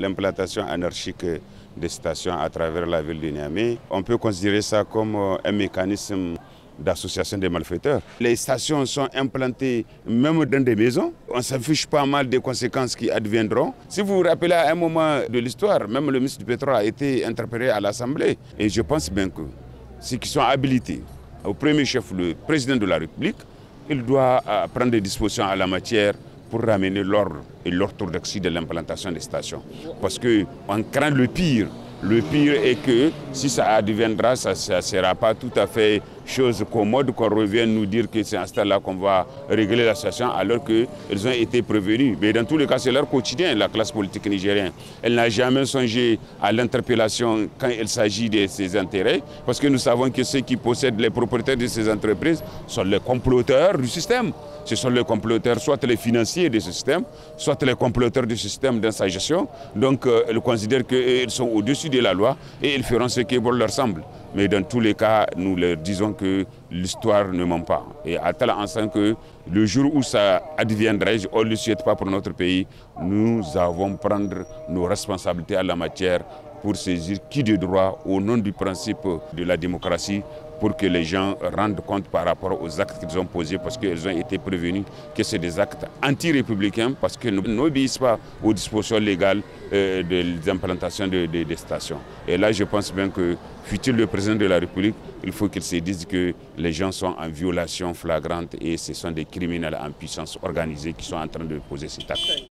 L'implantation anarchique des stations à travers la ville de Niamey, on peut considérer ça comme un mécanisme d'association des malfaiteurs. Les stations sont implantées même dans des maisons. On s'affiche pas mal des conséquences qui adviendront. Si vous vous rappelez à un moment de l'histoire, même le ministre du pétrole a été interpellé à l'Assemblée. Et je pense bien que ceux qui sont habilités, au premier chef, le président de la République, il doit prendre des dispositions à la matière pour ramener l'ordre et l'orthodoxie de l'implantation des stations. Parce qu'on craint le pire. Le pire est que si ça adviendra, ça ne sera pas tout à fait chose commode qu'on revienne nous dire que c'est à ce stade-là qu'on va régler la situation alors qu'ils ont été prévenus. Mais dans tous les cas, c'est leur quotidien, la classe politique nigérienne. Elle n'a jamais songé à l'interpellation quand il s'agit de ses intérêts parce que nous savons que ceux qui possèdent les propriétaires de ces entreprises sont les comploteurs du système. Ce sont les comploteurs, soit les financiers de ce système, soit les comploteurs du système dans sa gestion. Donc, ils considèrent qu'ils sont au-dessus de la loi et ils feront ce qui bon leur semble. Mais dans tous les cas, nous leur disons que l'histoire ne ment pas. Et à tel enseigne que le jour où ça adviendra, on ne le souhaite pas pour notre pays, nous avons prendre nos responsabilités à la matière pour saisir qui de droit au nom du principe de la démocratie pour que les gens rendent compte par rapport aux actes qu'ils ont posés parce qu'ils ont été prévenus que c'est des actes anti-républicains parce qu'ils n'obéissent pas aux dispositions légales des implantations des stations. Et là, je pense bien que, fut-il le président de la République, il faut qu'il se dise que les gens sont en violation flagrante et ce sont des criminels en puissance organisée qui sont en train de poser cet acte.